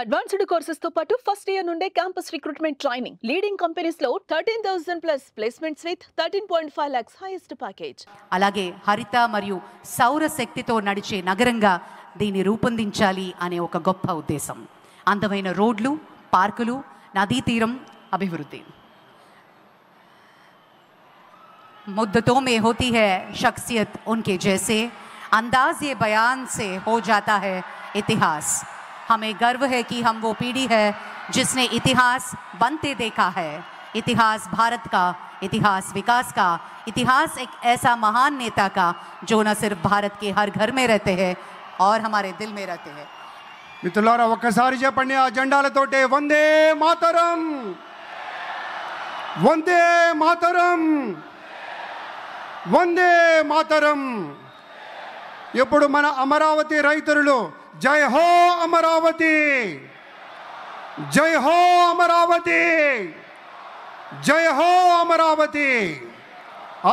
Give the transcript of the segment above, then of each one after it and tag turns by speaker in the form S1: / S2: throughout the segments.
S1: Advanced courses తో పాటు first year నుండే campus recruitment training leading companies లో 13,000 plus placements with 13.5 lakhs highest package.
S2: అలాగే హరిత మరియు సౌర శక్తితో నడిచే నగరంగా దీన్ని రూపొందించాలి అనే ఒక గొప్ప ఉద్దేశం. అందమైన రోడ్లు, పార్కులు, నదీ తీరం అభివృద్ధి. मुद्दतों में होती है शख्सियत उनके जैसे, अंदाज ये बयान से हो जाता है इतिहास. हमें गर्व है कि हम वो पीढ़ी है जिसने इतिहास बनते देखा है. इतिहास भारत का, इतिहास विकास का, इतिहास एक ऐसा महान नेता का जो न सिर्फ भारत के हर घर में रहते हैं और हमारे दिल में रहते हैं.
S3: మిత్రులారా ఒక్కసారి చెప్పండి ఆ జెండాలతోటే వందే మాతరం, వందే మాతరం, వందే మాతరం. ఇప్పుడు మన అమరావతి రైతులు జై హో అమరావతి, జై హో అమరావతి, జై హో అమరావతి.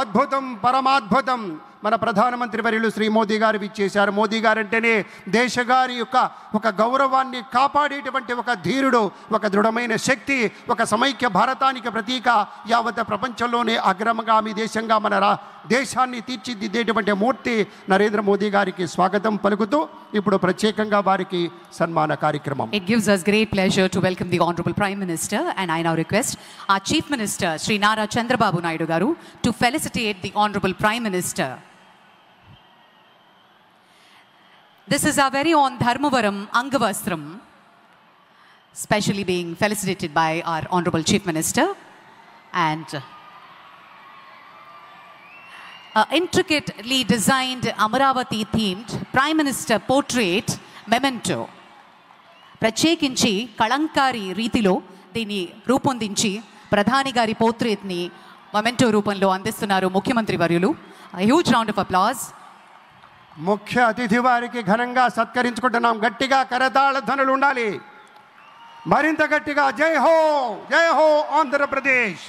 S3: అద్భుతం, పరమాద్భుతం. మన ప్రధానమంత్రి వర్యులు శ్రీ మోదీ గారు విచ్చేశారు. మోదీ గారు అంటేనే దేశగారి యొక్క ఒక గౌరవాన్ని కాపాడేటువంటి ఒక ధీరుడు, ఒక దృఢమైన శక్తి, ఒక సమైక్య భారతానికి ప్రతీక, యావత్ ప్రపంచంలోనే అగ్రగామి దేశంగా మన దేశాన్ని తీర్చిదిద్దేటువంటి మూర్తి నరేంద్ర మోదీ గారికి స్వాగతం పలుకుతూ ఇప్పుడు ప్రత్యేకంగా వారికి సన్మాన కార్యక్రమం.
S2: It gives us great pleasure to welcome the Honorable Prime Minister, and I now request our Chief Minister Sri Nara Chandrababu Naidu garu to felicitate the Honorable Prime Minister. This is our very own Dharmavaram Angavastram, specially being felicitated by our Honorable Chief Minister, and intricately designed Amaravati themed Prime Minister portrait memento. ప్రత్యేకించి కళంకారి రీతిలో దీన్ని రూపొందించి ప్రధాని గారి పోర్ట్రేట్ని memento రూపంలో అందిస్తున్నారు ముఖ్యమంత్రి వర్యులు. Huge round of applause.
S3: ముఖ్య అతిథి వారికి ఘనంగా సత్కరించుకుంటున్నాం. గట్టిగా కరతాళ ధ్వనులు ఉండాలి, మరింత గట్టిగా. జై హో, జై హో ఆంధ్రప్రదేశ్.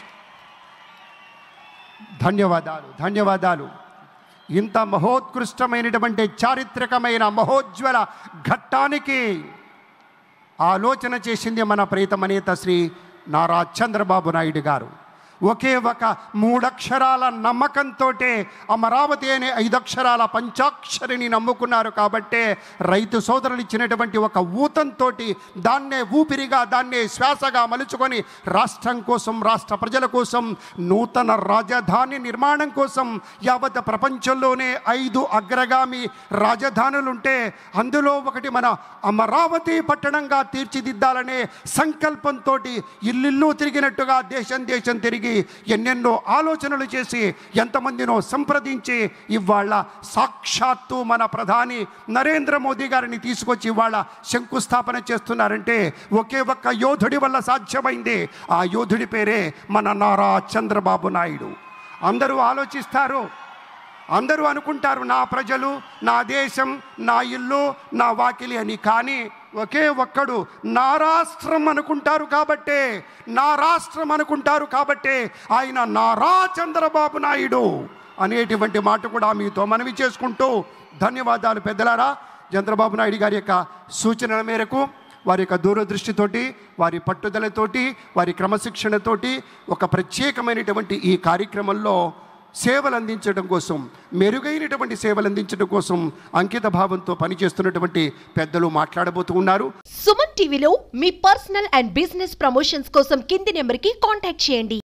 S3: ధన్యవాదాలు, ధన్యవాదాలు. ఇంత మహోత్కృష్టమైనటువంటి చారిత్రకమైన మహోజ్వల ఘట్టానికి ఆలోచన చేసింది మన ప్రియతమ నేత శ్రీ నారా చంద్రబాబు నాయుడు గారు. ఒకే ఒక 3 అక్షరాల నమ్మకంతో అమరావతి అనే 5 అక్షరాల పంచాక్షరిని నమ్ముకున్నారు. కాబట్టే రైతు సోదరులు ఇచ్చినటువంటి ఒక ఊతంతో దాన్నే ఊపిరిగా, దాన్నే శ్వాసగా మలుచుకొని రాష్ట్రం కోసం, రాష్ట్ర ప్రజల కోసం, నూతన రాజధాని నిర్మాణం కోసం యావత్ ప్రపంచంలోనే 5 అగ్రగామి రాజధానులుంటే అందులో ఒకటి మన అమరావతి పట్టణంగా తీర్చిదిద్దాలనే సంకల్పంతో ఇల్లు తిరిగినట్టుగా దేశం దేశం తిరిగి ఎన్నెన్నో ఆలోచనలు చేసి ఎంతమందినో సంప్రదించి ఇవాళ సాక్షాత్తు మన ప్రధాని నరేంద్ర మోదీ గారిని తీసుకొచ్చి ఇవాళ శంకుస్థాపన చేస్తున్నారంటే ఒకే ఒక్క యోధుడి వల్ల సాధ్యమైంది. ఆ యోధుడి పేరే మన నారా చంద్రబాబు నాయుడు. అందరూ ఆలోచిస్తారు, అందరూ అనుకుంటారు నా ప్రజలు, నా దేశం, నా ఇల్లు, నా వాకిలి అని. కానీ ఒకే ఒక్కడు నా రాష్ట్రం అనుకుంటారు. కాబట్టే నా రాష్ట్రం అనుకుంటారు కాబట్టే ఆయన నారా చంద్రబాబు నాయుడు అనేటువంటి మాట కూడా మీతో మనవి చేసుకుంటూ ధన్యవాదాలు. పెద్దలారా, చంద్రబాబు నాయుడు గారి యొక్క సూచనల మేరకు, వారి యొక్క దూరదృష్టితోటి, వారి పట్టుదలతోటి, వారి క్రమశిక్షణతోటి ఒక ప్రత్యేకమైనటువంటి ఈ కార్యక్రమంలో సేవలు అందించడం కోసం, మెరుగైనటువంటి సేవలు అందించడం కోసం అంకిత భావంతో పనిచేస్తున్నటువంటి పెద్దలు మాట్లాడబోతూ ఉన్నారు.
S4: సుమన్ టీవీలో మీ పర్సనల్ అండ్ బిజినెస్ ప్రమోషన్స్ కోసం కింది నెంబర్కి కాంటాక్ట్ చేయండి.